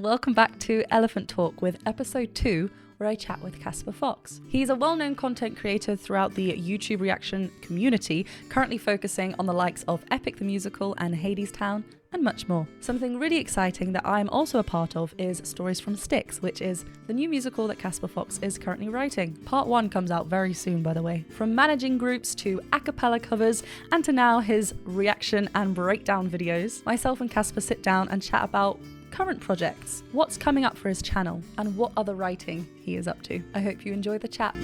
welcome back to Elephant Talk with episode 2, where I chat with Casper Fox. He's a well-known content creator throughout the YouTube reaction community, currently focusing on the likes of Epic the Musical and Hadestown, and much more. Something really exciting that I'm also a part of is Stories from Styx, which is the new musical that Casper Fox is currently writing. Part 1 comes out very soon, by the way. From managing groups to a cappella covers, and to now his reaction and breakdown videos, myself and Casper sit down and chat about current projects, what's coming up for his channel, and what other writing he is up to. I hope you enjoy the chat.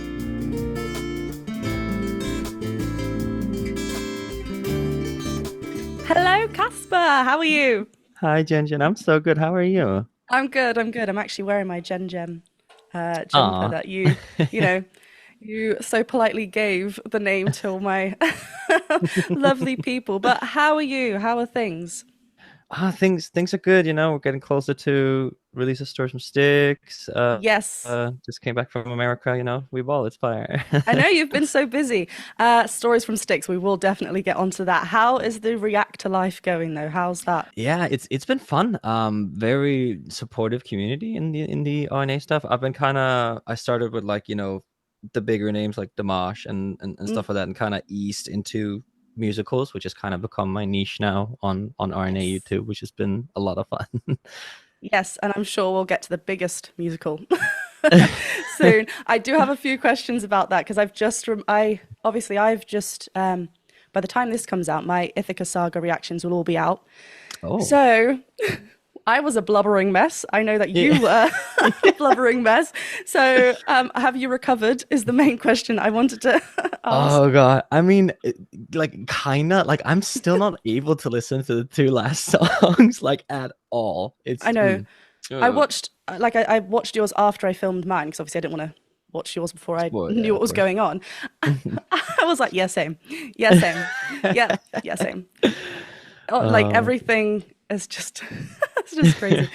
Hello, Casper. How are you? Hi, Jen. I'm so good. How are you? I'm good. I'm actually wearing my Jen jumper that you so politely gave the name to all my lovely people. But how are you? How are things? Things are good. We're getting closer to release of Stories from Styx. Yes. Just came back from America. We ball. It's fire. I know you've been so busy. Stories from Styx. We will definitely get onto that. How is the reactor life going though? How's that? Yeah, it's been fun. Very supportive community in the RNA stuff. I started with the bigger names like Dimash and stuff like that, and kind of eased into musicals, which has kind of become my niche now on RNA YouTube, which has been a lot of fun. Yes, and I'm sure we'll get to the biggest musical soon. I do have a few questions about that because I've just by the time this comes out, my ECCO saga reactions will all be out. Oh. So I was a blubbering mess. I know that you were a blubbering mess. So have you recovered is the main question I wanted to ask. Oh, God. I mean, I'm still not able to listen to the 2 last songs, at all. I know. I watched yours after I filmed mine, because obviously I didn't want to watch yours before I knew what was going on. I was like, yeah, same. Yeah, same. Yeah, same. Everything is just, it's just crazy.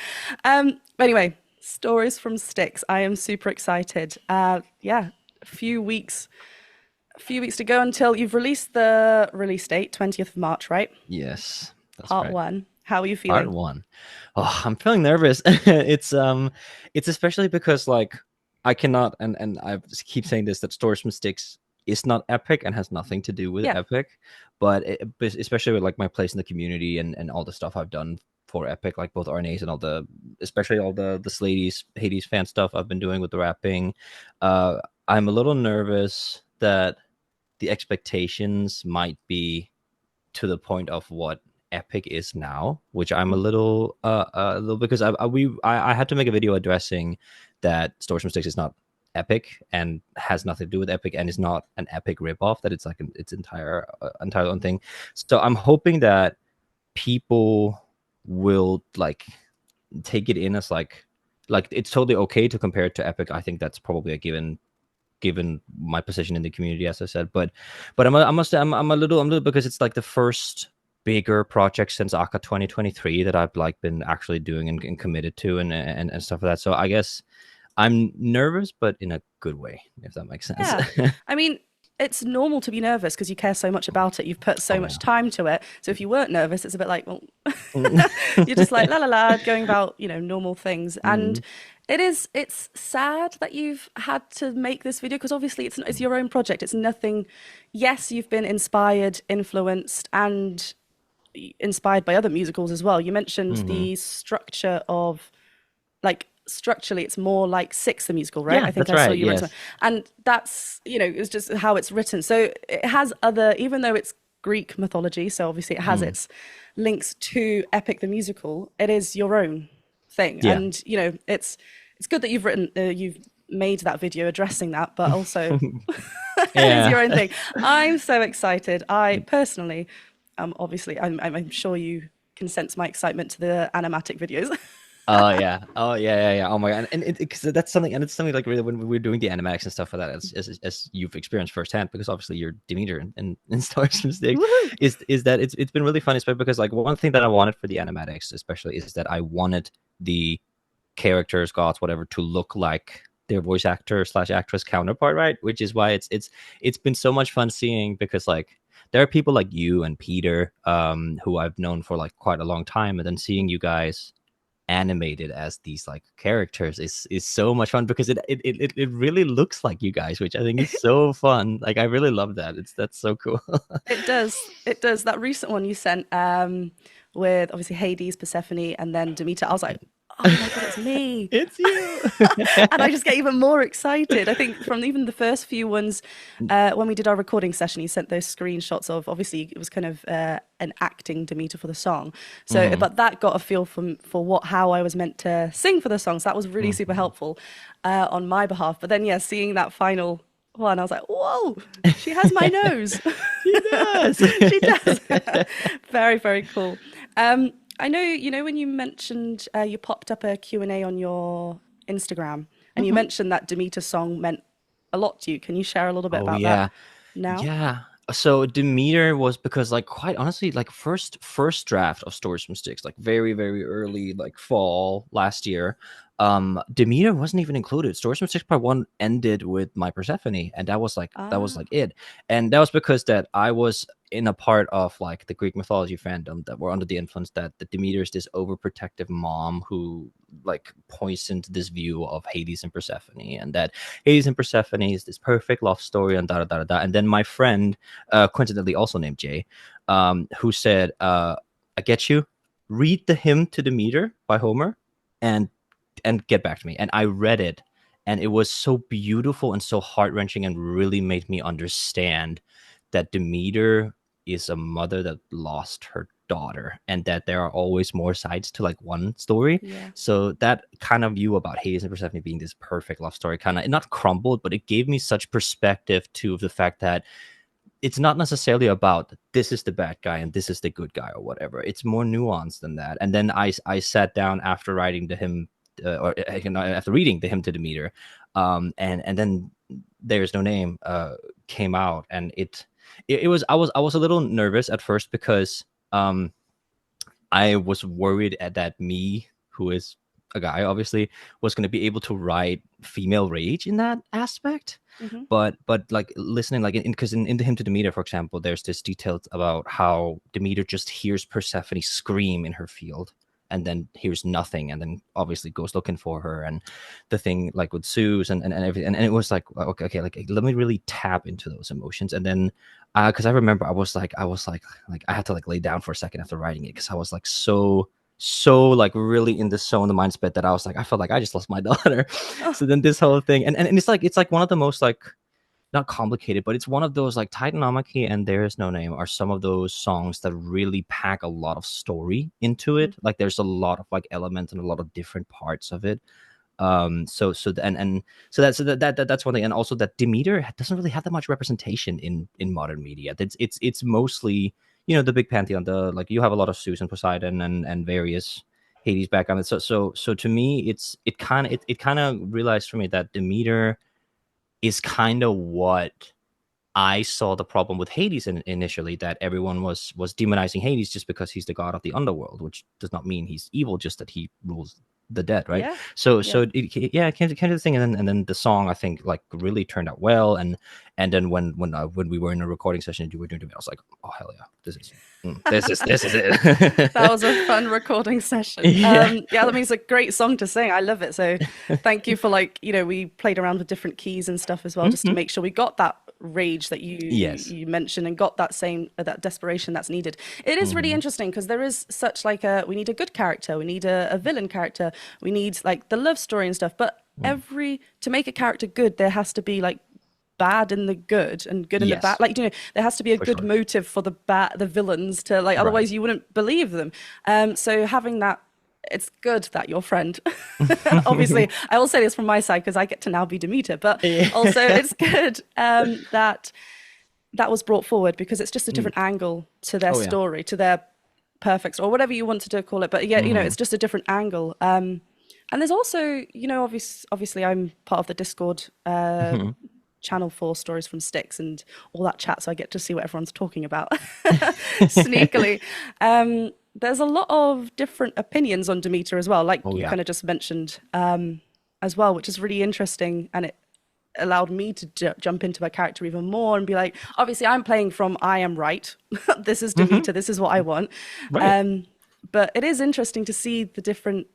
But anyway, Stories from Styx. I am super excited. A few weeks to go until you've released the release date, 20th of March, right? Yes. That's Part right. 1. How are you feeling? Part 1. Oh, I'm feeling nervous. It's especially because I cannot, and I keep saying this, that Stories from Styx is not Epic and has nothing to do with Epic, but especially with my place in the community and all the stuff I've done for Epic, both RNAs and especially all the Hades fan stuff I've been doing with the rapping. I'm a little nervous that the expectations might be to the point of what Epic is now, which I'm a little because I had to make a video addressing that Stories from Styx is not Epic and has nothing to do with Epic and is not an Epic ripoff, that it's its entire own thing. So I'm hoping that people will take it in as it's totally okay to compare it to Epic. I think that's probably a given my position in the community, as I said. But I'm a little because it's the first bigger project since Aka 2023 that I've been actually doing and committed to and stuff like that. So I guess I'm nervous, but in a good way, if that makes sense. Yeah. I mean, it's normal to be nervous because you care so much about it. You've put so much time to it. So if you weren't nervous, it's a bit you're just la la la, going about, normal things. And it's sad that you've had to make this video because obviously it's your own project. It's nothing. Yes, you've been inspired, influenced, and inspired by other musicals as well. You mentioned the structure of structurally it's more like Six the musical, right? Yeah, I think that's I saw right, you yes. and that's it's just how it's written. So it has even though it's Greek mythology, so obviously it has its links to Epic the Musical, it is your own thing. Yeah. And it's good that you've made that video addressing that, but also it is your own thing. I'm so excited. I personally obviously I'm sure you can sense my excitement to the animatic videos. Oh yeah. Oh my God. And because that's something, and it's something really when we're doing the animatics and stuff like that, as you've experienced firsthand, because obviously you're Demeter and Stories from Styx, is that it's been really fun, especially because one thing that I wanted for the animatics especially is that I wanted the characters, gods, whatever, to look like their voice actor / actress counterpart, right? Which is why it's been so much fun seeing, because there are people like you and Peter, who I've known for quite a long time, and then seeing you guys animated as these like characters is so much fun, because it really looks like you guys, which I think is so fun. Like I really love that. That's so cool. It does. It does. That recent one you sent with obviously Hades, Persephone, and then Demeter. I was like, oh my God, it's me. It's you. And I just get even more excited. I think from even the first few ones, when we did our recording session, he sent those screenshots of, obviously it was kind of an acting Demeter for the song. So, but that got a feel for how I was meant to sing for the song. So that was really super helpful on my behalf. But then, yeah, seeing that final one, I was like, whoa, she has my nose. She does. She does. Very, very cool. I know, when you mentioned you popped up a Q&A on your Instagram, and you mentioned that Demeter song meant a lot to you. Can you share a little bit about that now? Yeah. So Demeter was because, like, quite honestly, like first draft of Stories from Styx, like very, very early, like fall last year, Demeter wasn't even included. Stories from Styx Part 1 ended with my Persephone, and that was like it. And that was because that I was in a part of like the Greek mythology fandom that were under the influence that the Demeter is this overprotective mom who like poisoned this view of Hades and Persephone, and that Hades and Persephone is this perfect love story, and da da da da. And then my friend, coincidentally also named Jay, who said, "I get you. Read the hymn to Demeter by Homer, and get back to me." And I read it, and it was so beautiful and so heart-wrenching, and really made me understand that Demeter is a mother that lost her daughter, and that there are always more sides to like one story. So that kind of view about Hades and Persephone being this perfect love story kind of not crumbled, but it gave me such perspective to the fact that it's not necessarily about this is the bad guy and this is the good guy or whatever. It's more nuanced than that. And then I sat down after writing the hymn, after reading the hymn to Demeter, and then There's No Name came out, and it was I was a little nervous at first, because I was worried that me, who is a guy obviously, was going to be able to write female rage in that aspect. But like listening, like because in the hymn to Demeter, for example, there's this detail about how Demeter just hears Persephone scream in her field, and then hears nothing, and then obviously goes looking for her, and the thing like with Zeus and everything, and it was like okay, like let me really tap into those emotions. And then because I remember I was like I had to like lay down for a second after writing it, because I was like so like really in the zone, the mindset, that I was like, I felt like I just lost my daughter. So then this whole thing, and it's like one of the most like, not complicated, but it's one of those like Titanomachy and There's No Name are some of those songs that really pack a lot of story into it. Like there's a lot of like elements and a lot of different parts of it. So that's one thing. And also that Demeter doesn't really have that much representation in modern media. It's mostly, the big pantheon, the like you have a lot of Zeus and Poseidon and various Hades background. So to me, it kind of realized for me that Demeter is kind of what I saw the problem with Hades initially, that everyone was demonizing Hades just because he's the god of the underworld, which does not mean he's evil, just that he rules the dead, right? So it came to the thing, and then the song I think like really turned out well, and then when we were in a recording session, you were doing it, I was like, oh hell yeah, this is it. That was a fun recording session. That means a great song to sing. I love it. So thank you for like, we played around with different keys and stuff as well, just to make sure we got that rage that you mentioned, and got that that desperation that's needed. It is really interesting, because there is such like we need a good character, we need a villain character, we need like the love story and stuff, but to make a character good, there has to be like bad in the good and good in the bad, like there has to be a good motive for the villains to like, otherwise you wouldn't believe them. So having that, it's good that your friend, obviously, I will say this from my side because I get to now be Demeter, but also it's good that was brought forward, because it's just a different angle to their story, to their perfect, or whatever you wanted to call it. But it's just a different angle. And there's also, obviously I'm part of the Discord channel for Stories from Styx and all that chat, so I get to see what everyone's talking about sneakily. There's a lot of different opinions on Demeter as well, like you kind of just mentioned as well, which is really interesting, and it allowed me to jump into my character even more and be like, obviously I'm playing from I am right. This is Demeter, this is what I want. Right. But it is interesting to see the different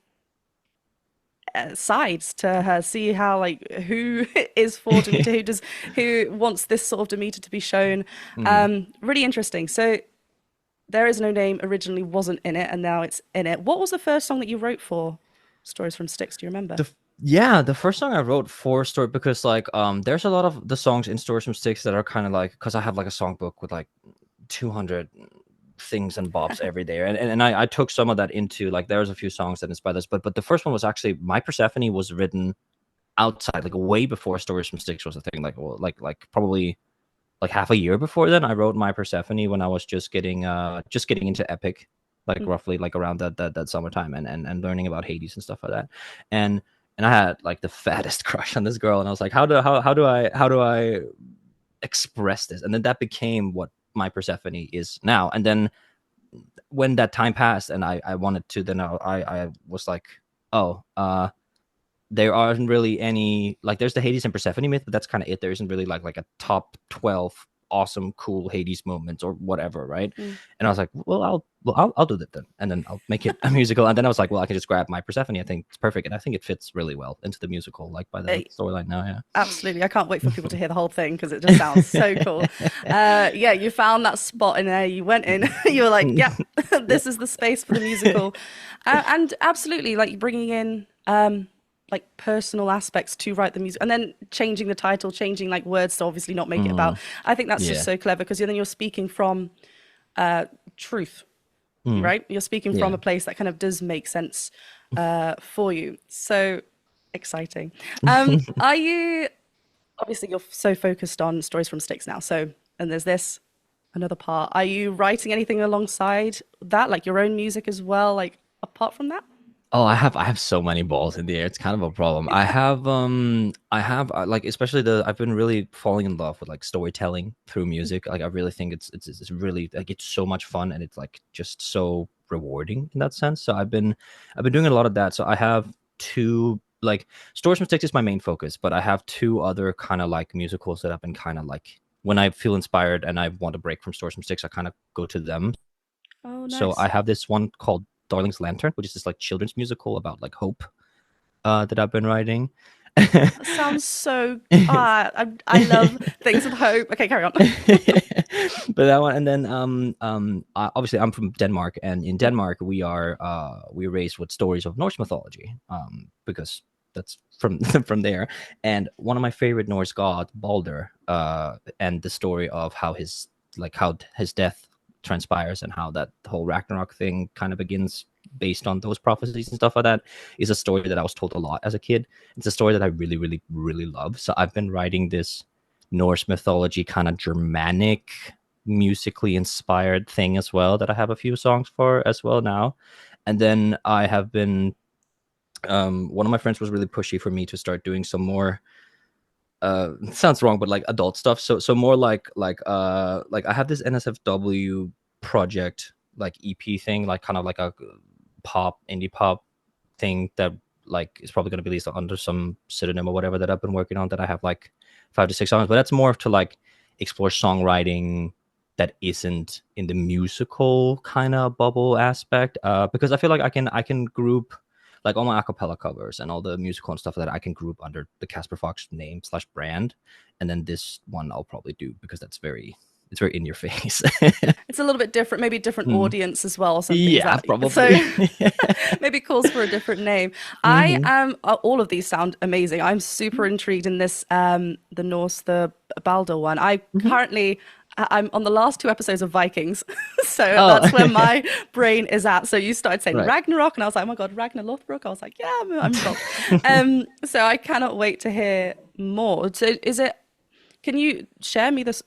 sides to her, see how like who is for Demeter, who wants this sort of Demeter to be shown. Really interesting. So There Is No Name originally wasn't in it, and now it's in it. What was the first song that you wrote for Stories from Styx? Do you remember? The first song I wrote for Story, because like there's a lot of the songs in Stories from Styx that are kind of like, because I have like a songbook with like 200 things and bobs every day, and I took some of that into like, there's a few songs that inspired this, but the first one was actually My Persephone was written outside, like way before Stories from Styx was a thing, like probably like half a year before then. I wrote My Persephone when I was just getting into Epic, like roughly like around that summertime, and learning about Hades and stuff like that. And I had like the fattest crush on this girl, and I was like, how do I express this? And then that became what My Persephone is now. And then when that time passed and I wanted to, then I was like, there aren't really any, like, there's the Hades and Persephone myth, but that's kind of it. There isn't really like a top 12 awesome, cool Hades moments or whatever, right? And I was like, well, I'll do that then, and then I'll make it a musical. And then I was like, well, I can just grab My Persephone. I think it's perfect, and I think it fits really well into the musical, like by the storyline now. Yeah, absolutely. I can't wait for people to hear the whole thing because it just sounds so cool. Yeah, you found that spot in there. You went in. You were like, yeah, this is the space for the musical, and absolutely, like bringing in like personal aspects to write the music, and then changing the title, changing like words to obviously not make it about. I think that's just so clever, because then you're speaking from truth, right? You're speaking from a place that kind of does make sense for you. So exciting. Are you, obviously you're so focused on Stories from Styx now, so, and there's this another part. Are you writing anything alongside that, like your own music as well, like apart from that? Oh, I have so many balls in the air. It's kind of a problem. I have like, especially I've been really falling in love with like storytelling through music. Like I really think it's really like, it's so much fun, and it's like just so rewarding in that sense. So I've been doing a lot of that. So I have two, like, Stories from Styx is my main focus, but I have two other kind of like musicals that I've been kind of like, when I feel inspired and I want to break from Stories from Styx, I kind of go to them. Oh, nice. So I have this one called Darling's Lantern, which is this like children's musical about like hope, that I've been writing. That sounds so I love things with hope. Okay, carry on. But that one, and then obviously I'm from Denmark, and in Denmark we raised with stories of Norse mythology, because that's from from there. And one of my favorite Norse gods, Balder, and the story of how his death transpires, and how that whole Ragnarok thing kind of begins based on those prophecies and stuff like that, is a story that I was told a lot as a kid. It's a story that I really, really, really love. So I've been writing this Norse mythology kind of Germanic, musically inspired thing as well, that I have a few songs for as well now. And then I have been, one of my friends was really pushy for me to start doing some more, it sounds wrong, but like adult stuff. So more like I have this NSFW project, like EP thing, like kind of like a indie pop thing that like is probably going to be released under some pseudonym or whatever, that I've been working on, that I have like 5 to 6 songs. But that's more to like explore songwriting that isn't in the musical kind of bubble aspect, because I feel like I can group like all my acapella covers and all the musical and stuff that I can group under the Casper Fox name / brand. And then this one I'll probably do because it's very in your face. It's a little bit different, maybe a different audience as well, or something. Yeah, probably. So maybe it calls for a different name. I am, all of these sound amazing. I'm super intrigued in this, the Norse, the Balder one. I'm on the last 2 episodes of Vikings, so that's where my brain is at. So you started saying Ragnarok, and I was like, oh my god, Ragnar Lothbrok. I was like, yeah, I'm involved. So I cannot wait to hear more. So can you share me this?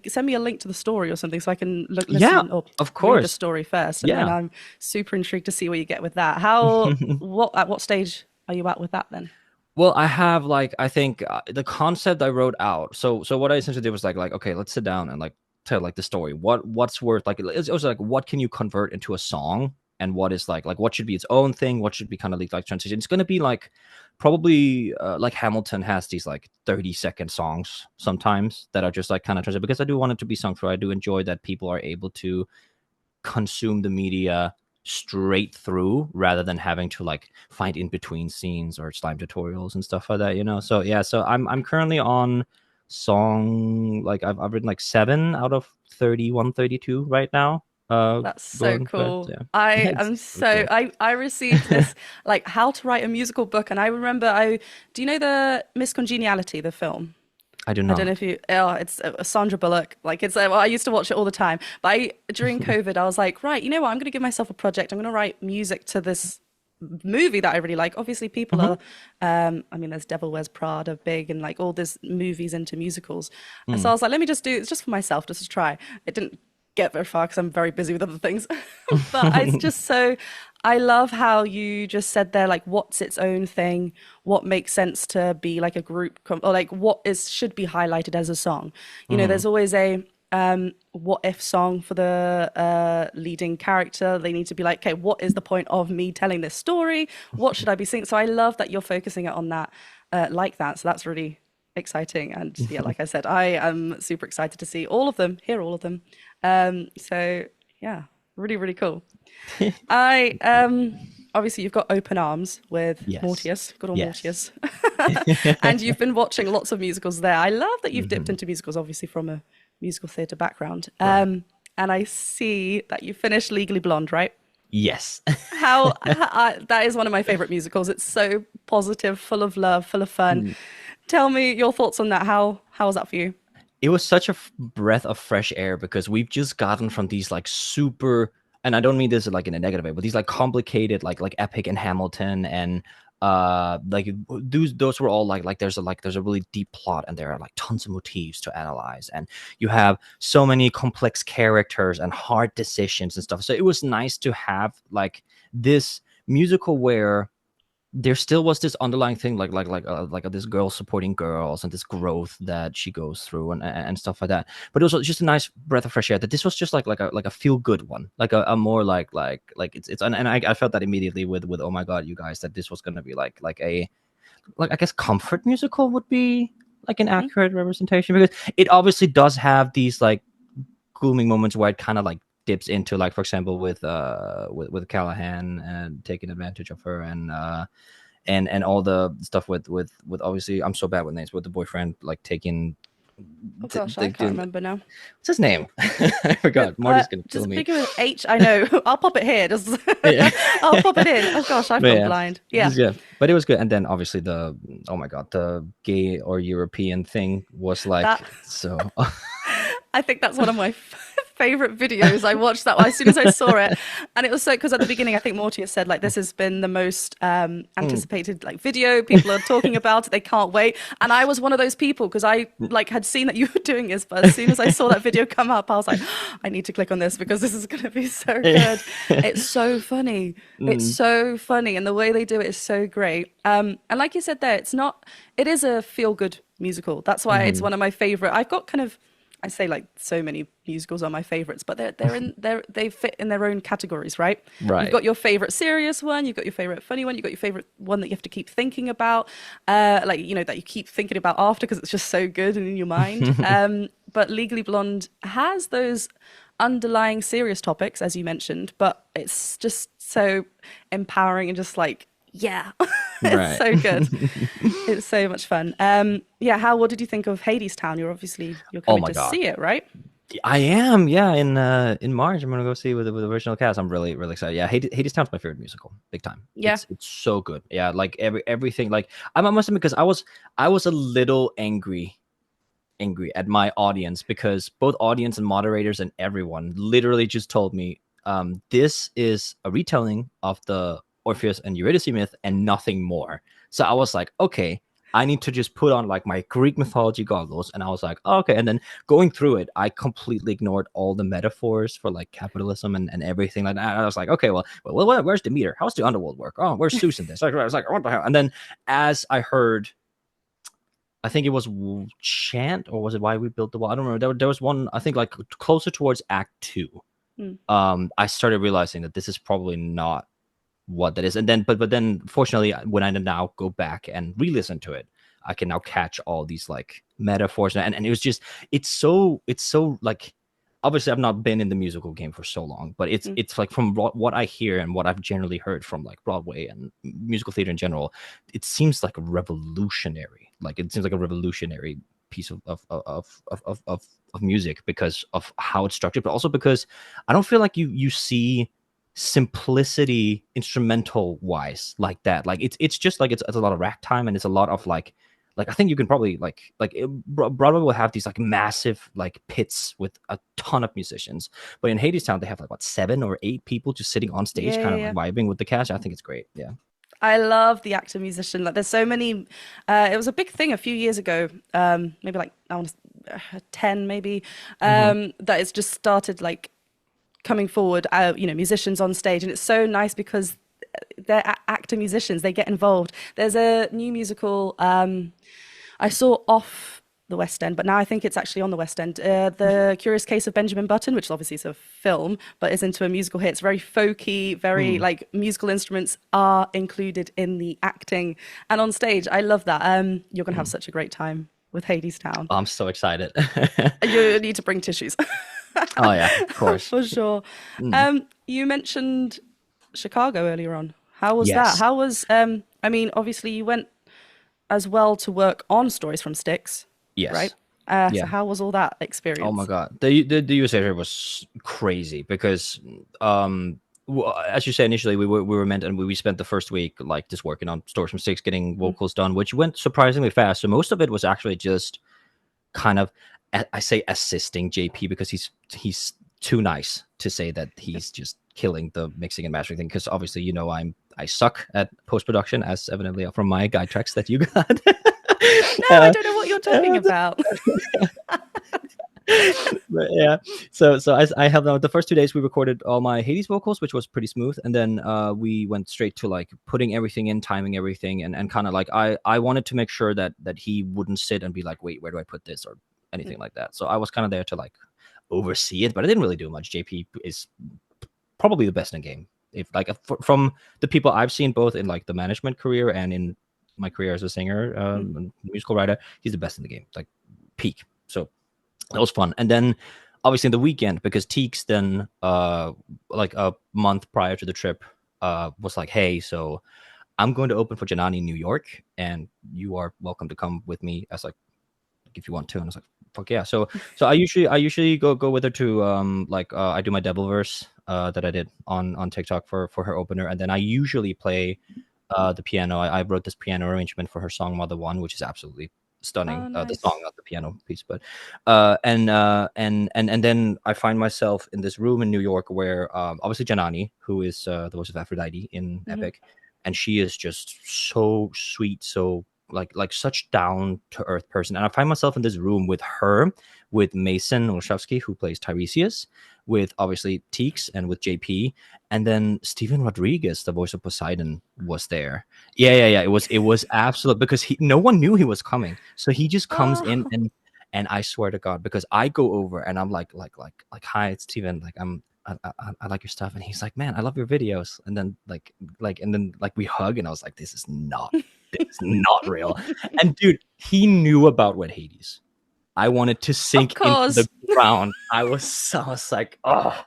Send me a link to the story or something so I can listen or of course, read the story first. And then I'm super intrigued to see where you get with that. At what stage are you at with that then? Well, I have like, I think the concept I wrote out. So what I essentially did was like, okay, let's sit down and like tell like the story. What's worth, like, it was like, what can you convert into a song, and what is like what should be its own thing, what should be kind of like transition. It's going to be like probably like Hamilton has these like 30-second songs sometimes that are just like kind of transition, because I do want it to be sung through. I do enjoy that people are able to consume the media straight through rather than having to like find in between scenes or slime tutorials and stuff like that, you know. So yeah, so I'm currently on song, like I've written like 7 out of 31, 32 right now. That's so Going, but cool. yeah. I It's am really so cool. I received this like how to write a musical book, and I remember I do you know the Miss Congeniality, the film? I do I don't know if not. you it's Sandra Bullock. Like it's well, I used to watch it all the time. But during COVID, I was like, right, you know what? I'm going to give myself a project. I'm going to write music to this movie that I really like. Obviously, people Mhm. are, I mean, there's Devil Wears Prada, big, and like all these movies into musicals. And so I Mm. was like, let me just do it's just for myself, just to try. It didn't get very far because I'm very busy with other things. But it's just so, I love how you just said there, like, what's its own thing, what makes sense to be like a group, or like what is should be highlighted as a song. You know, there's Mhm. always a what if song for the leading character. They need to be like, okay, what is the point of me telling this story? What should I be singing? So I love that you're focusing it on that like that. So that's really exciting. And yeah, like I said, I am super excited to see all of them, hear all of them. So yeah, really, really cool. I obviously you've got Open Arms with Yes. Mortius, good old Yes. Mortius, and you've been watching lots of musicals there. I love that you've dipped Mhm. into musicals, obviously from a musical theatre background. Right. And I see that you finished Legally Blonde, right? Yes. That is one of my favorite musicals. It's so positive, full of love, full of fun. Mm. Tell me your thoughts on that. How was that for you? It was such a breath of fresh air because we've just gotten from these like super, and I don't mean this like in a negative way, but these like complicated like Epic and Hamilton and like those were all like there's a really deep plot and there are like tons of motifs to analyze and you have so many complex characters and hard decisions and stuff. So it was nice to have like this musical where there still was this underlying thing like this girl supporting girls and this growth that she goes through and stuff like that, but it was just a nice breath of fresh air that this was just like a feel good one, like a more like it's and I felt that immediately with oh my god you guys, that this was going to be like a like I guess comfort musical would be like an Hmm. accurate representation, because it obviously does have these like glooming moments where it kind of like dips into, like for example with Callahan and taking advantage of her and all the stuff with obviously I'm so bad with names, with the boyfriend like taking Oh gosh, I can't remember now. what's his name? I forgot. Marty's gonna kill Just me. begin with H. I know. I'll pop it here. Just Yeah. I'll pop it in. Oh gosh, I've But gone yeah, blind. Yeah, yeah, but it was good. And then obviously the oh my god, the gay or European thing was that like so. I think that's one of my favorite videos. I watched that one as soon as I saw it, and it was so because at the beginning I think Mortius said like this has been the most Mm. anticipated like video. People are talking about it. They can't wait. And I was one of those people because I like had seen that you were doing this, but as soon as I saw that video come up, I was like, I need to click on this because this is going to be so good. It's so funny. It's Mm. so funny, and the way they do it is so great. And like you said there, it's not. It is a feel good musical. That's why it's Mhm. one of my favorite. I've got kind of I say like so many musicals are my favorites, but they fit in their own categories, right? You've Right. got your favorite serious one, you've got your favorite funny one, you've got your favorite one that you have to keep thinking about, like you know that you keep thinking about after because it's just so good and in your mind. But Legally Blonde has those underlying serious topics, as you mentioned, but it's just so empowering and just like yeah, it's Right. so good. It's so much fun. Yeah, what did you think of Hades Town? You're Oh coming my to god. see it, right? I am, yeah. In March, I'm gonna go see with the original cast. I'm really really excited. Yeah, Hades Town's my favorite musical, big time. Yeah. It's so good. Yeah, like everything. Like I must admit, because I was a little angry at my audience because both audience and moderators and everyone literally just told me, this is a retelling of the Orpheus and Eurydice myth and nothing more. So I was like, okay, I need to just put on like my Greek mythology goggles. And I was like, oh, okay. And then going through it, I completely ignored all the metaphors for like capitalism and everything like that. I was like, okay, where's Demeter? How's the underworld work? Oh, where's Zeus in this? Like, I was like, what the hell? And then as I heard, I think it was Chant, or was it Why We Built the Wall? I don't remember. There was one, I think, like closer towards Act 2. Mm. I started realizing that this is probably not what that is. And then, but then, fortunately, when I now go back and re-listen to it, I can now catch all these like metaphors, and it was just, it's so like obviously I've not been in the musical game for so long, but it's like from what I hear and what I've generally heard from like Broadway and musical theater in general, it seems like a revolutionary. Like it seems like a revolutionary piece of music because of how it's structured, but also because I don't feel like you see simplicity instrumental wise like that. Like it's just like it's a lot of rack time, and it's a lot of like I think you can probably Broadway will have these like massive like pits with a ton of musicians, but in Hadestown they have like what 7 or 8 people just sitting on stage, kind of like vibing with the cast. I think it's great. Yeah, I love the actor musician. Like, there's so many. It was a big thing a few years ago. Maybe like I want to 10, maybe. That it's just started like coming forward. Musicians on stage, and it's so nice because they're actor musicians. They get involved. There's a new musical I saw off the West End, but now I think it's actually on the West End. The Curious Case of Benjamin Button, which obviously is a film, but is into a musical here. It's very folky, very like musical instruments are included in the acting and on stage. I love that. You're gonna have such a great time with Hadestown. I'm so excited. You need to bring tissues. Oh yeah, of course. For sure. You mentioned Chicago earlier on. How was that? How was I mean, obviously you went as well to work on Stories from Styx. Yes. Right? So how was all that experience? Oh my god, the USA trip was crazy because as you said initially, we were meant, and we spent the first week like just working on Stories from Styx, getting vocals done, which went surprisingly fast. So most of it was actually just kind of, I say assisting JP because he's too nice to say that he's just killing the mixing and mastering thing, because obviously I suck at post-production, as evidently from my guide tracks that you got. No, I don't know what you're talking about. But yeah, so I have the first 2 days we recorded all my Hades vocals, which was pretty smooth, and then we went straight to like putting everything in, timing everything, and kind of like I wanted to make sure that he wouldn't sit and be like, wait, where do I put this or anything like that. So I was kind of there to like oversee it, but I didn't really do much. JP is probably the best in game. If like from the people I've seen, both in like the management career and in my career as a singer, and musical writer, he's the best in the game, like peak. So that was fun. And then obviously in the weekend, because Styx then like a month prior to the trip was like, hey, so I'm going to open for Janani in New York, and you are welcome to come with me as like if you want to. And I was like, fuck yeah. So I usually go with her to I do my Devilverse that I did on TikTok for her opener, and then I usually play the piano. I wrote this piano arrangement for her song Mother One, which is absolutely stunning. Oh, nice. The song, not the piano piece, but and then I find myself in this room in New York where obviously Janani, who is the voice of Aphrodite in Epic, and she is just so sweet, so like such down to earth person. And I find myself in this room with her, with Mason Olszewski, who plays Tiresias, with obviously Styx, and with JP, and then Steven Rodriguez, the voice of Poseidon, was there. Yeah. It was absolute, because no one knew he was coming, so he just comes in, and I swear to God, because I go over and I'm like, hi, it's Steven, like I like your stuff, and he's like, man, I love your videos, and then like we hug, and I was like, this is not real. And dude, he knew about Wet Hades. I wanted to sink into the ground. I was like, oh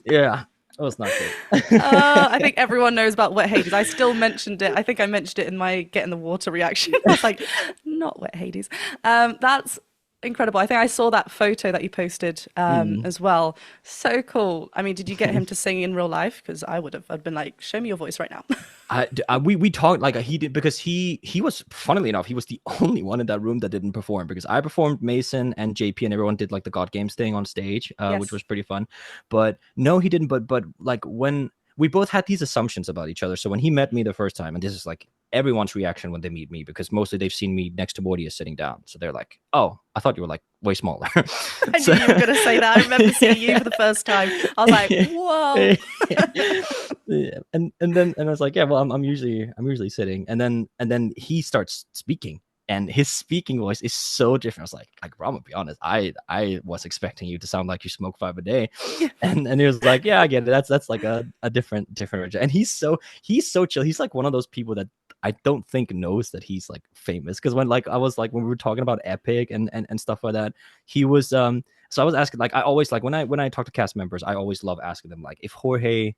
yeah, it was not good. I think everyone knows about Wet Hades. I still mentioned it. I think I mentioned it in my Get in the Water reaction. I was like, not Wet Hades. That's incredible. I think I saw that photo that you posted as well. So cool. I mean, did you get him to sing in real life? Because I would have. I'd been like, show me your voice right now. We talked, like he did, because he was, funnily enough, he was the only one in that room that didn't perform, because I performed, Mason and JP and everyone did like the God Games thing on stage, which was pretty fun. But no, he didn't. But like when we both had these assumptions about each other, so when he met me the first time, and this is like everyone's reaction when they meet me, because mostly they've seen me next to Mortius sitting down, so they're like, oh, I thought you were like way smaller. I knew you were gonna say that. I remember seeing you for the first time. I was like, whoa. Yeah. And then I was like, yeah, well, I'm usually sitting, and then he starts speaking, and his speaking voice is so different. I was like, bro, I'm gonna be honest, I was expecting you to sound like you smoke 5 a day. And he was like, yeah, I get it, that's like a different region. And he's so chill. He's like one of those people that I don't think knows that he's like famous. Because when like I was like when we were talking about Epic and stuff like that, he was so I was asking, like, I always like when I talk to cast members, I always love asking them, like, if Jorge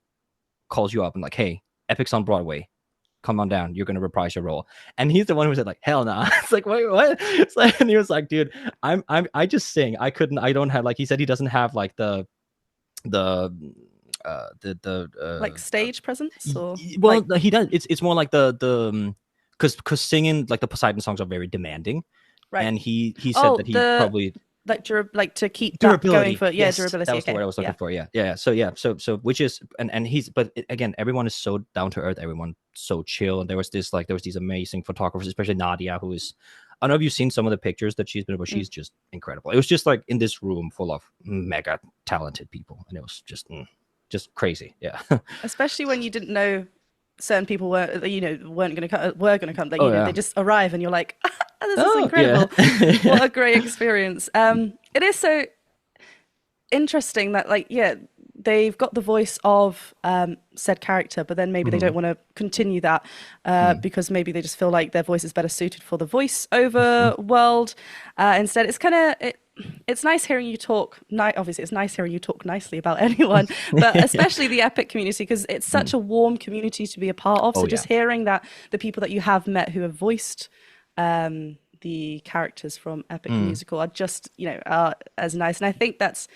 calls you up and like, hey, Epic's on Broadway, come on down, you're gonna reprise your role. And he's the one who said like, hell nah. It's like, wait, what? It's like, and he was like, dude, I just sing. I don't have, like, he said he doesn't have like the like stage presence, or well, like... he does. It's more like the because singing, like, the Poseidon songs are very demanding, right? And he said that he probably like to keep durability. That going for durability. That was the word I was looking for. Yeah. So which is and he's, but again, everyone is so down to earth, everyone so chill, and there was these amazing photographers, especially Nadia, who is, I don't know if you've seen some of the pictures that she's been, but she's just incredible. It was just like in this room full of mega talented people, and it was just crazy. Yeah. Especially when you didn't know certain people were going to come. Like, they just arrive, and you're like, this is incredible. Yeah. What a great experience. It is so interesting that, like, they've got the voice of said character, but then maybe they don't want to continue that because maybe they just feel like their voice is better suited for the voiceover world. Instead, it's kind of... It's nice hearing you talk. Obviously, it's nice hearing you talk nicely about anyone, but especially the Epic community, because it's such a warm community to be a part of. So just hearing that the people that you have met who have voiced the characters from Epic the Musical are just, are as nice. And I think that's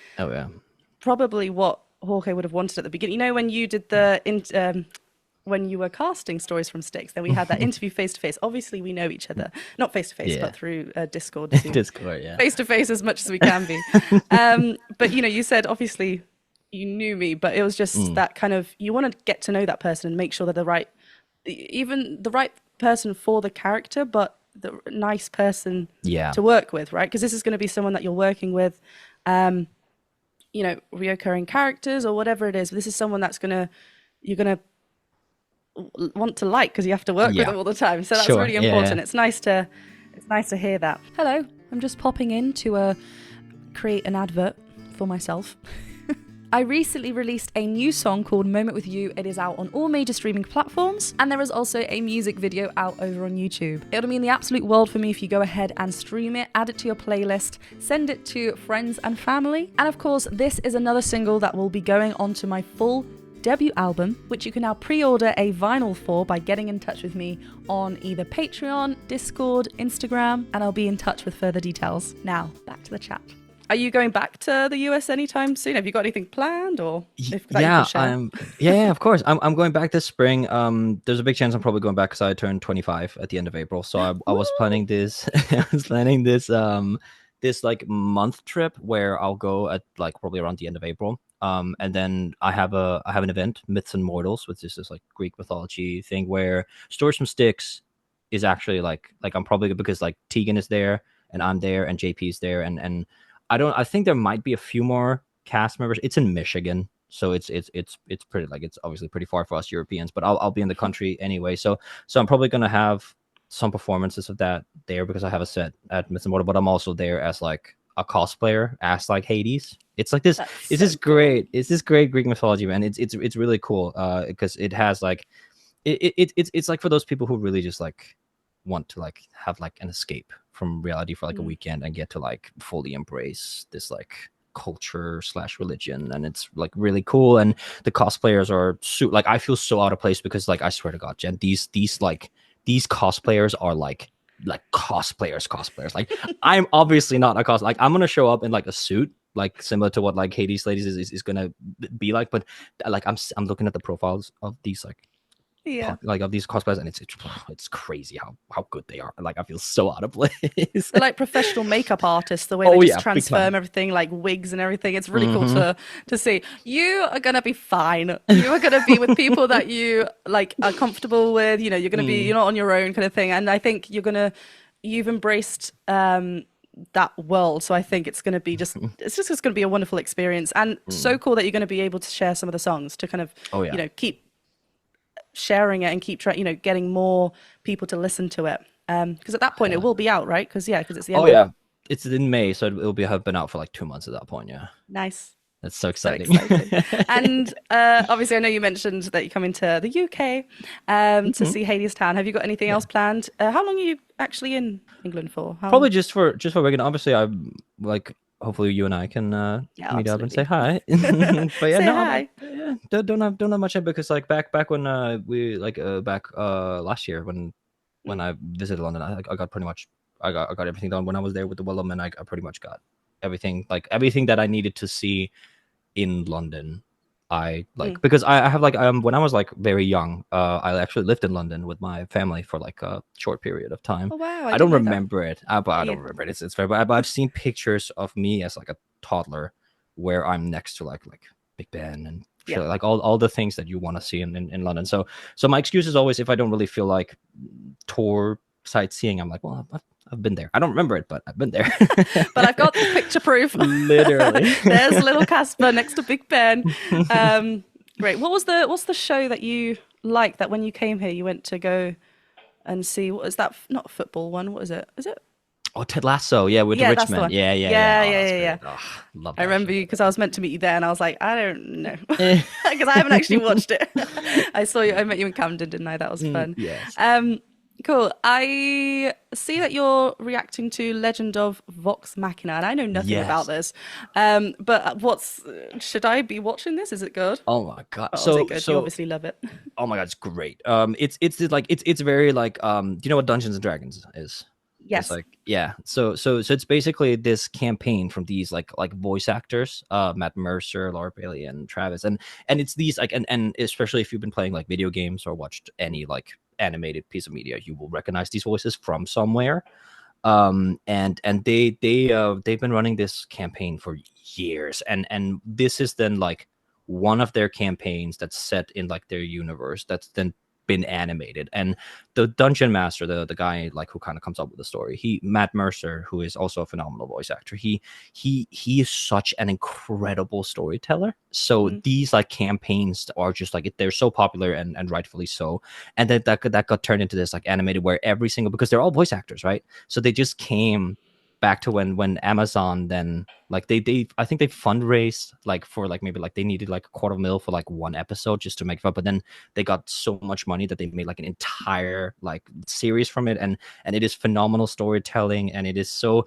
probably what Jorge would have wanted at the beginning. When you did when you were casting Stories from Styx, then we had that interview face-to-face. Obviously, we know each other, not face-to-face, but through Discord. Discord, yeah. Face-to-face as much as we can be. But, you said, obviously, you knew me, but it was just that kind of, you want to get to know that person and make sure they're the right person for the character, but the nice person to work with, right? Because this is going to be someone that you're working with, reoccurring characters or whatever it is. This is someone that's you're going to want to like, because you have to work with them all the time. So that's really important. It's nice to hear that. Hello, I'm just popping in to create an advert for myself. I recently released a new song called Moment With You. It is out on all major streaming platforms, and there is also a music video out over on YouTube. It'll mean the absolute world for me if you go ahead and stream it, add it to your playlist, send it to friends and family. And of course, this is another single that will be going onto my full debut album, which you can now pre-order a vinyl for by getting in touch with me on either Patreon, Discord, Instagram, and I'll be in touch with further details. Now, back to the chat. Are you going back to the US anytime soon? Have you got anything planned, or of course. I'm going back this spring. There's a big chance I'm probably going back because I turned 25 at the end of April. So I was planning this. This like month trip where I'll go at like probably around the end of April. And then I have an event, Myths and Mortals, which is this like Greek mythology thing where Stories from Styx is actually like I'm probably, because like Tegan is there and I'm there and JP is there, and I think there might be a few more cast members. It's in Michigan, so it's pretty, like, it's obviously pretty far for us Europeans, but I'll be in the country anyway. So I'm probably gonna have some performances of that there because I have a set at Myths and Mortals, but I'm also there as like a cosplayer as like Hades. It's like this. It's this great Greek mythology, man. It's really cool because it has like it's like for those people who really just like want to like have like an escape from reality for like a weekend and get to like fully embrace this like culture / religion, and it's like really cool. And the cosplayers are like, I feel so out of place because like I swear to God, Jen, these cosplayers are like cosplayers. Like I'm obviously not a cosplayer. Like I'm gonna show up in like a suit, like similar to what like Hades Ladies is gonna be like, but like I'm looking at the profiles of these like of these cosplayers, and it's crazy how good they are. Like I feel so out of place. They're like professional makeup artists, the way they just transform everything, like wigs and everything. It's really cool to see. You are gonna be fine. You are gonna be with people that you like are comfortable with. You're gonna be, you're not on your own kind of thing. And I think you've embraced that world. So I think it's gonna be it's just gonna be a wonderful experience, and so cool that you're gonna be able to share some of the songs to kind of keep sharing it and keep trying, getting more people to listen to it. Because at that point it will be out, right? Because it's the end. It's in May, so it'll have been out for like 2 months at that point. Yeah. Nice. That's so So exciting. exciting. And obviously, I know you mentioned that you're coming to the UK to see Hadestown. Have you got anything else planned? How long are you actually in England for? Probably just for Wigan. Obviously, I'm like, hopefully you and I can Yeah, meet up and say absolutely. hi. But yeah, Say no, hi. yeah, don't have much in, because like back when we like back last year when I visited London, I got pretty much I got everything done when I was there with the Willem, and I pretty much got everything that I needed to see in London. I like, Mm. because I have like when I was like very young, I actually lived in London with my family for like a short period of time. Oh, wow. I I don't didn't know that. remember it, but I Yeah. don't remember it. It's very, but I've seen pictures of me as like a toddler where I'm next to like Big Ben and Yeah. shit, like all the things that you want to see in London. So my excuse is always, if I don't really feel like tour sightseeing, I'm like, well, I've been there. I don't remember it, but I've been there. But I've got the picture proof. Literally. There's little Casper next to Big Ben. Great. What's the show that you liked that when you came here you went to go and see? What is that? Not a football one. What is it? Is it? Oh, Ted Lasso, yeah, with the Yeah, that's the Richmond. one. Yeah. Oh, that's Yeah. great. Oh, love I that remember show. you because I was meant to meet you there, and I was like, I don't know, Eh, because I haven't actually watched it. I saw you. I met you in Camden, didn't I? That was fun. yes. Cool. I see that you're reacting to Legend of Vox Machina, and I know nothing about Yes. this. But should I be watching this? Is it good? Oh my god. Oh, is it good? You obviously love it. Oh my god, it's great. It's very like do you know what Dungeons and Dragons is? It's Yes. like, yeah. So it's basically this campaign from these like voice actors, Matt Mercer, Laura Bailey, and Travis, and it's these like, and especially if you've been playing like video games or watched any like animated piece of media, you will recognize these voices from somewhere. And they've been running this campaign for years, and this is then like one of their campaigns that's set in like their universe that's then been animated. And the dungeon master, the guy like who kind of comes up with the story, Matt Mercer, who is also a phenomenal voice actor, he is such an incredible storyteller. So Mm. these like campaigns are just like, they're so popular, and rightfully so. And that got turned into this like animated, where every single, because they're all voice actors, right? So they just came back to when Amazon then like they I think they fundraised like for like maybe like they needed like $250,000 for like one episode just to make it up, but then they got so much money that they made like an entire like series from it, and it is phenomenal storytelling, and it's so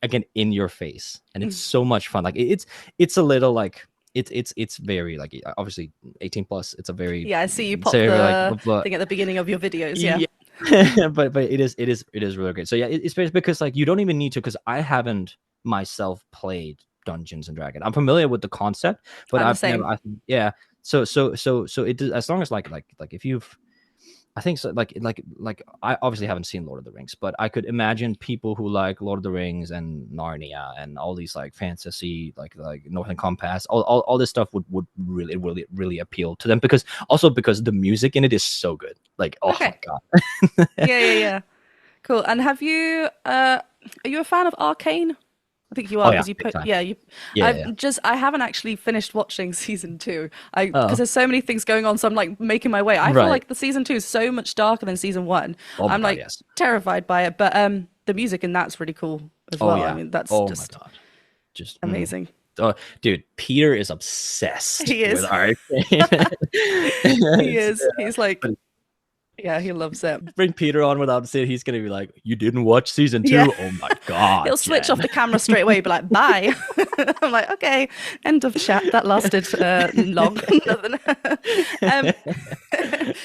again in your face, and it's Mm. so much fun. Like it's a little like it's very like, obviously 18 plus. It's a very, Yeah, I see you it's pop very like, the but thing at the beginning of your videos. Yeah. yeah. But it is really great. So yeah, it's because like you don't even need to, because I haven't myself played Dungeons and Dragons. I'm familiar with the concept, but I'm the I've never. same. Yeah. So it does, as long as like if you've, I think so, like I obviously haven't seen Lord of the Rings, but I could imagine people who like Lord of the Rings and Narnia and all these like fantasy, like Northern Compass, all this stuff would really appeal to them, because the music in it is so good. Like, oh my Okay. god. Yeah. Cool. And are you a fan of Arcane? I think you Oh are yeah, because you big put, time. yeah, you, Yeah. I haven't actually finished watching season two. Because Oh, there's so many things going on. So I'm like making my way. I feel right. like the season two is so much darker than season one. Oh my I'm god, like yes. terrified by it. But the music in that's really cool as Oh well. I yeah. mean, that's Oh my just god. Just amazing. oh, dude, Peter is obsessed He with is. art. He It's- is. He's like, but yeah, he loves it. bring Peter on without saying, he's gonna be like, "You didn't watch season Yeah. two? Oh my god, He'll switch Jen." off the camera straight away, be like, bye. I'm like, okay, end of chat. That lasted long.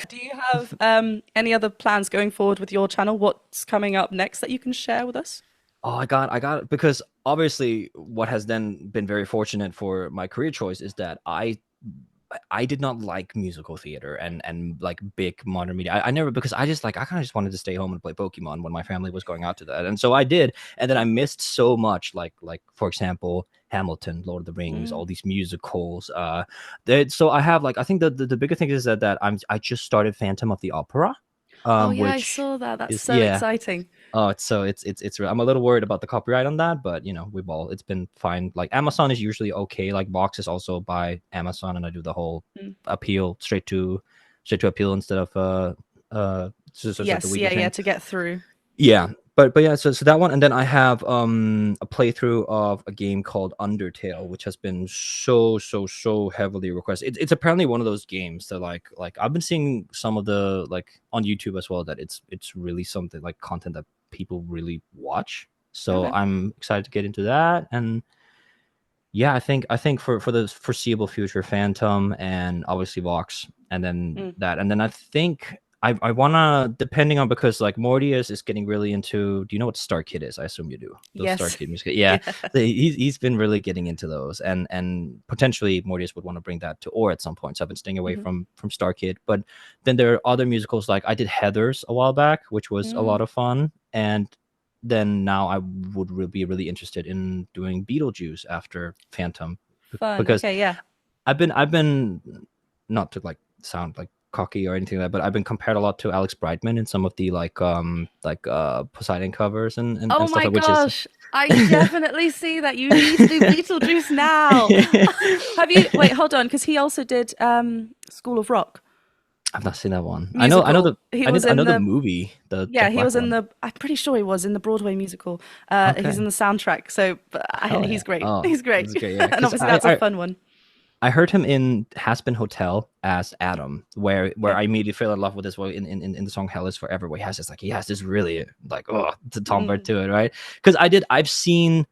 Do you have any other plans going forward with your channel? What's coming up next that you can share with us? Oh, I got because obviously what has then been very fortunate for my career choice is that I did not like musical theater and like big modern media. I never, because I just like, I kind of just wanted to stay home and play Pokemon when my family was going out to that, and so I did, and then I missed so much, like for example Hamilton, Lord of the Rings, Mm. all these musicals. So I have like, I think the bigger thing is that I just started Phantom of the Opera, Oh yeah, I which saw that. That's is, so yeah. exciting. Oh, it's real. I'm a little worried about the copyright on that, but it's been fine. Like Amazon is usually okay. Like Vox is also by Amazon, and I do the whole Mm. appeal straight to appeal instead of so it's like the Yes, weekly yeah, thing. to get through. Yeah, but yeah, so that one, and then I have a playthrough of a game called Undertale, which has been so heavily requested. It's apparently one of those games that like I've been seeing some of the like on YouTube as well, that it's really something like content that people really watch. So Okay. I'm excited to get into that. And yeah, I think for the foreseeable future, Phantom and obviously Vox, and then that, and then I think I wanna, depending on, because like Mortius is getting really into. Do you know what Star Kid is? I assume you do. Those Star Yes. Kid music. Yeah, so he's been really getting into those, and potentially Mortius would want to bring that to Or at some point. So I've been staying away from Star Kid, but then there are other musicals, like I did Heathers a while back, which was a lot of fun, and then now I would be really interested in doing Beetlejuice after Phantom, Fun. because Okay, yeah. I've been not to like sound like cocky or anything like that, but I've been compared a lot to Alex Brightman in some of the like Poseidon covers and Oh stuff, my which is gosh. I definitely see that. You need to do Beetlejuice now. Have you wait, hold on, because he also did School of Rock I've not seen that one. musical. I know the movie, the Yeah, Jack he Black was in one. the. I'm pretty sure he was in the Broadway musical. Okay. He's in the soundtrack. So, Hell he's yeah. great. Oh, He's great. that's great. Yeah, And 'cause obviously, that's a fun one. I heard him in Has-Been Hotel as Adam, where Okay. I immediately fell in love with his voice in the song Hell Is Forever, where he has this really like the timbre to it, right? Because I've seen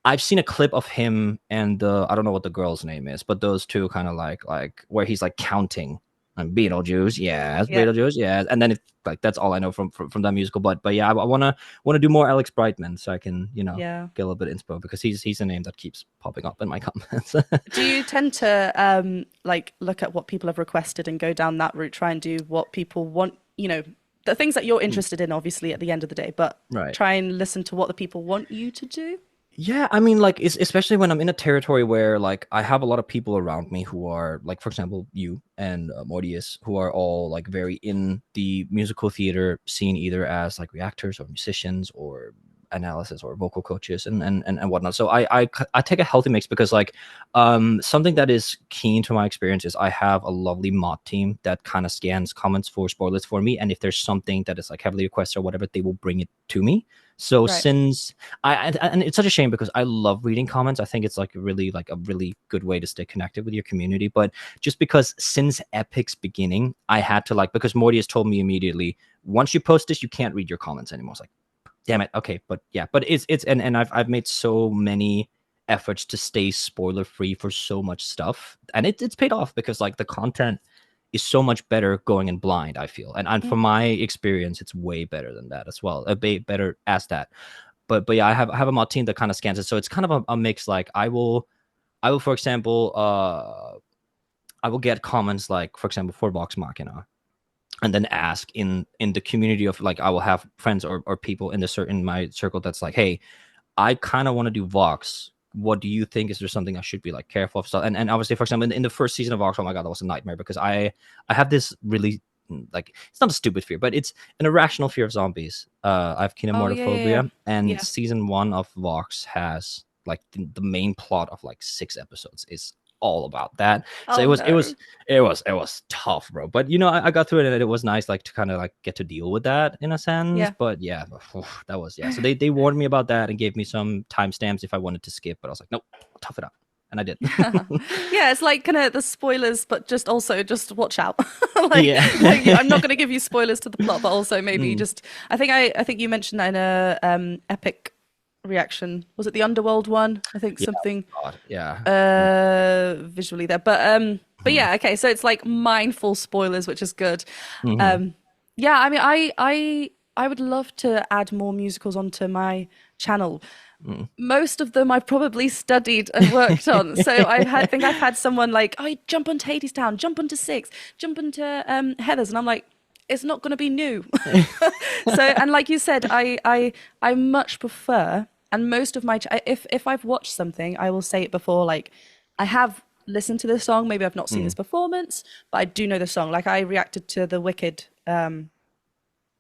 a clip of him and I don't know what the girl's name is, but those two kind of like where he's like counting. Beetlejuice, yes, Yeah. Beetlejuice, yes, and then like that's all I know from that musical. But yeah, I wanna do more Alex Brightman, so I can get a little bit of inspo, because he's a name that keeps popping up in my comments. Do you tend to like look at what people have requested and go down that route, try and do what people want, the things that you're interested in, obviously, at the end of the day, but Right. try and listen to what the people want you to do? Yeah, I mean, like, especially when I'm in a territory where, like, I have a lot of people around me who are, like, for example, you and Mortius, who are all, like, very in the musical theater scene, either as, like, reactors or musicians or analysis or vocal coaches and whatnot. So I take a healthy mix, because, like, something that is keen to my experience is I have a lovely mod team that kind of scans comments for spoilers for me. And if there's something that is, like, heavily requested or whatever, they will bring it to me. So Right. since and it's such a shame, because I love reading comments. I think it's like a really good way to stay connected with your community. But just because since Epic's beginning, I had to, like, because Morty has told me immediately, once you post this, you can't read your comments anymore. It's like, damn it. Okay, but yeah, but it's and I've made so many efforts to stay spoiler free for so much stuff, and it's paid off, because like the content is so much better going in blind, I feel, and from my experience, it's way better than that as well, better as that. But yeah, I have a mod team that kind of scans it, so it's kind of a mix. Like I will for example I will get comments, like, for example, for Vox Machina, and then ask in the community of, like, I will have friends or people in my circle that's like, hey, I kind of want to do Vox. What do you think? Is there something I should be, like, careful of? So, and obviously, for example, in the first season of Vox, oh my god, that was a nightmare, because I have this really, like, it's not a stupid fear, but it's an irrational fear of zombies. I have kinemorphophobia, and season 1 of Vox has, like, the main plot of, like, 6 episodes is all about that. So it was tough, bro. But I got through it, and it was nice, like, to kind of, like, get to deal with that in a sense. Yeah. But yeah, that was, yeah. So they warned me about that and gave me some timestamps if I wanted to skip, but I was like, nope, I'll tough it out. And I did. Yeah, it's like kind of the spoilers, but just watch out. Yeah. I'm not going to give you spoilers to the plot, but also maybe just. I think you mentioned that in a Epic reaction. Was it the Underworld one? I think something. God, yeah. Visually there, but yeah. Okay, so it's like mindful spoilers, which is good. Yeah, I mean, I would love to add more musicals onto my channel. Most of them I've probably studied and worked on. So I think I've had someone like, oh, jump onto Hadestown, jump onto Styx, jump onto Heathers, and I'm like, it's not going to be new. So, and like you said, I much prefer, and most of my if I've watched something, I will say it before, like, I have listened to this song, maybe I've not seen this performance, but I do know the song. Like, I reacted to the Wicked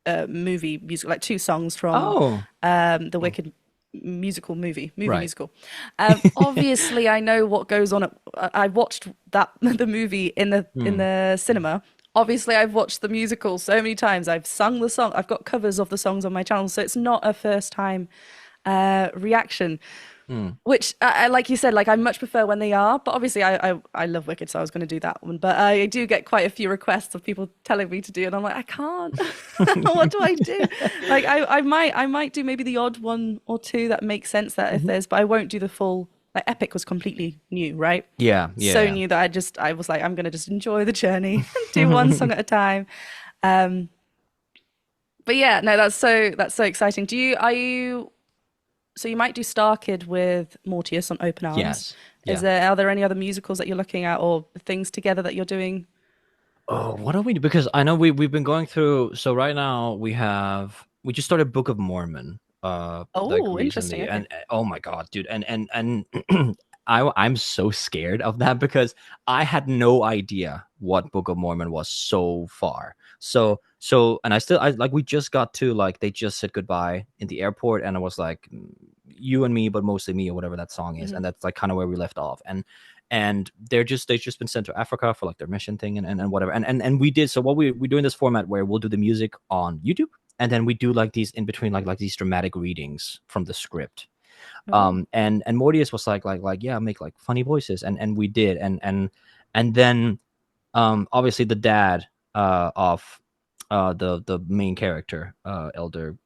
movie music, like 2 songs from the Wicked movie right. Musical. Obviously I know what goes on I watched the movie in the cinema obviously I've watched the musical so many times. I've sung the song. I've got covers of the songs on my channel, so it's not a first time reaction. Which, like you said, like I much prefer when they are. But obviously, I love Wicked, so I was going to do that one. But I do get quite a few requests of people telling me to do it, and I'm like, I can't. What do I do? Like I might do maybe the odd one or two that makes sense. That if there's, but I won't do the full. Like Epic was completely new, right? Yeah. So new that I was like, I'm going to just enjoy the journey and do one song at a time. But yeah, no, that's so exciting. So you might do Star Kid with Mortius on Open Arms. Yes. Are there any other musicals that you're looking at or things together that you're doing? Oh, what are we do? Because I know we've been going through. So right now we just started Book of Mormon. Like recently, interesting. Okay. And oh my god, dude, and I'm so scared of that because I had no idea what Book of Mormon was so far. So and I like we just got to like they just said goodbye in the airport and I was like you and me but mostly me or whatever that song is and that's like kind of where we left off and they've just been sent to Africa for like their mission thing and whatever and we did so what we do in this format where we'll do the music on YouTube and then we do like these in between like these dramatic readings from the script. And Mortius was like yeah, make like funny voices and we did and then obviously the dad of the main character Elder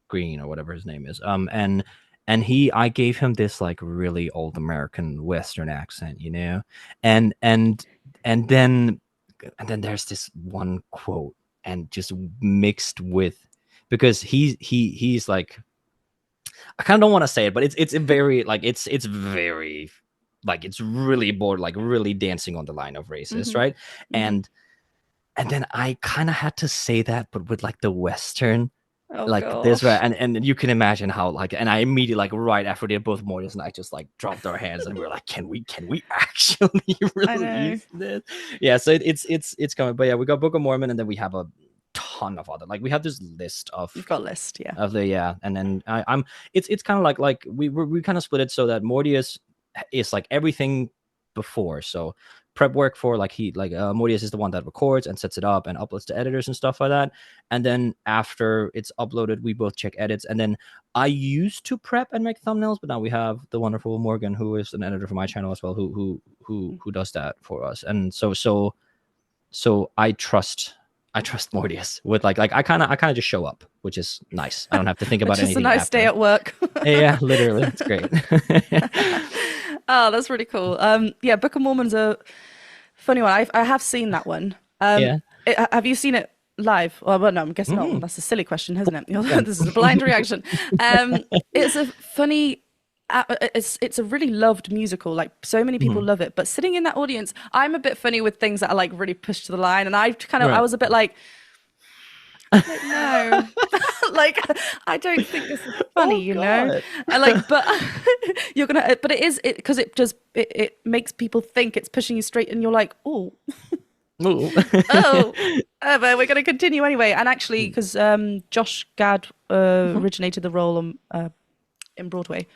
Green or whatever his name is and I gave him this like really old American Western accent, you know, and then there's this one quote and just mixed with because he's like I kind of don't want to say it, but it's a very like it's very like it's really bored, like really dancing on the line of racist, right? And then I kind of had to say that, but with like the Western, like this, right? And you can imagine how like, and I immediately like right after they both Mortis and I just like dropped our hands and we were like, can we actually release this? Yeah, so it's coming, but yeah, we got Book of Mormon and then we have a ton of other like we have this list of you've got a list of the and then I'm it's kind of like we kind of split it so that Mortius is like everything before so prep work for like Mortius is the one that records and sets it up and uploads to editors and stuff like that and then after it's uploaded we both check edits and then I used to prep and make thumbnails but now we have the wonderful Morgan who is an editor for my channel as well who does that for us and so I trust Mortius with like I kind of just show up, which is nice. I don't have to think about anything. Just a nice day at work. Yeah, literally, it's great. Oh, that's really cool. Yeah, Book of Mormon's a funny one. I have seen that one. Have you seen it live? Well, no, I'm guessing not. That's a silly question, isn't it? This is a blind reaction. It's a funny. It's a really loved musical. Like so many people love it, but sitting in that audience, I'm a bit funny with things that are like really pushed to the line, and I kind of I was a bit like no, like I don't think this is funny, you know. And like, but you're gonna, but it is because it makes people think it's pushing you straight, and you're like, oh. But we're going to continue anyway. And actually, because Josh Gad originated the role on Broadway,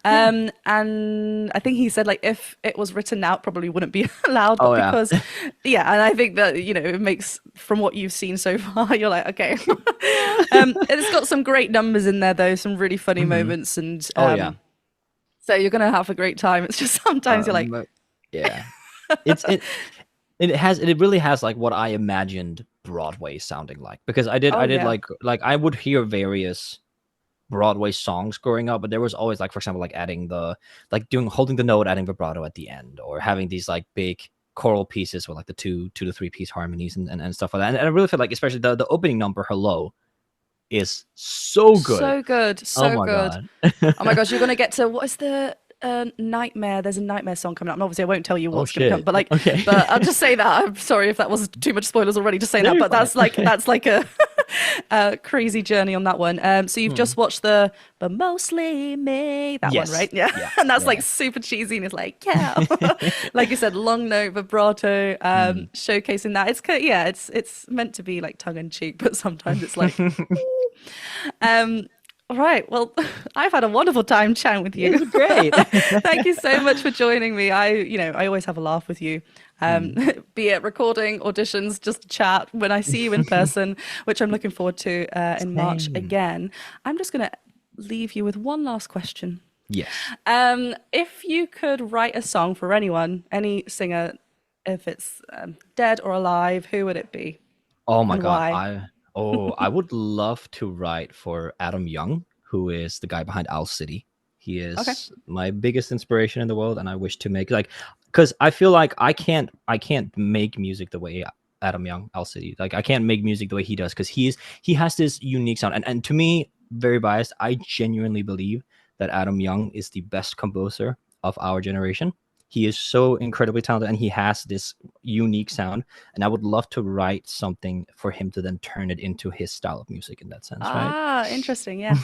and I think he said like if it was written out, probably wouldn't be allowed. Because and I think that it makes from what you've seen so far, you're like okay. It's got some great numbers in there though, some really funny moments, and so you're gonna have a great time. It's just sometimes you're like it really has like what I imagined Broadway sounding like because I did like I would hear various Broadway songs growing up, but there was always like, for example, like adding holding the note, adding vibrato at the end, or having these like big choral pieces with like the two to three piece harmonies and stuff like that. And I really feel like, especially the opening number, "Hello," is so good, so good. Oh my gosh, you're gonna get to what is the Nightmare? There's a Nightmare song coming up, and obviously I won't tell you what's gonna come, but like, but I'll just say that. I'm sorry if that was too much spoilers already to say that, but that's like a crazy journey on that one. So you've just watched the "But Mostly Me" one, right? Yeah. And that's like super cheesy, and it's like like you said, long note, vibrato, showcasing that. It's meant to be like tongue in cheek, but sometimes it's like. All right. Well, I've had a wonderful time chatting with you. It was great. Thank you so much for joining me. I always have a laugh with you. Be it recording, auditions, just chat when I see you in person, which I'm looking forward to in March again. I'm just going to leave you with one last question. Yes. If you could write a song for anyone, any singer, if it's dead or alive, who would it be? Oh my And God. why? I would love to write for Adam Young, who is the guy behind Owl City. He is my biggest inspiration in the world, and I wish to make because I feel like I can't make music the way Adam Young, Owl City. Like I can't make music the way he does because he has this unique sound. And to me, very biased, I genuinely believe that Adam Young is the best composer of our generation. He is so incredibly talented, and he has this unique sound. And I would love to write something for him to then turn it into his style of music in that sense, right? Interesting. Yeah.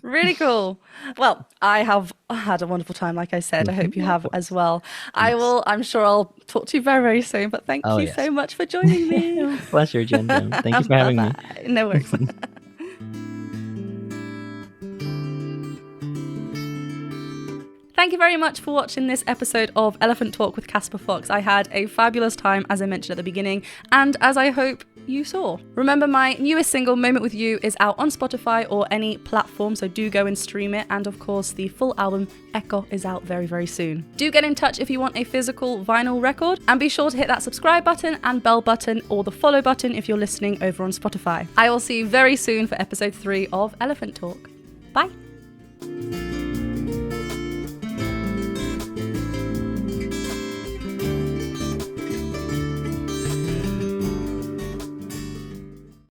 Really cool. Well, I have had a wonderful time, like I said. I hope you have as well. Yes. I'm sure I'll talk to you very, very soon. But thank you so much for joining me. Pleasure, Jen. Thank you for having me. No worries. Thank you very much for watching this episode of Elephant Talk with Casper Fox. I had a fabulous time, as I mentioned at the beginning, and as I hope you saw. Remember, my newest single, Moment With You, is out on Spotify or any platform, so do go and stream it. And of course, the full album, ECCO, is out very, very soon. Do get in touch if you want a physical vinyl record, and be sure to hit that subscribe button and bell button or the follow button if you're listening over on Spotify. I will see you very soon for episode 3 of Elephant Talk. Bye.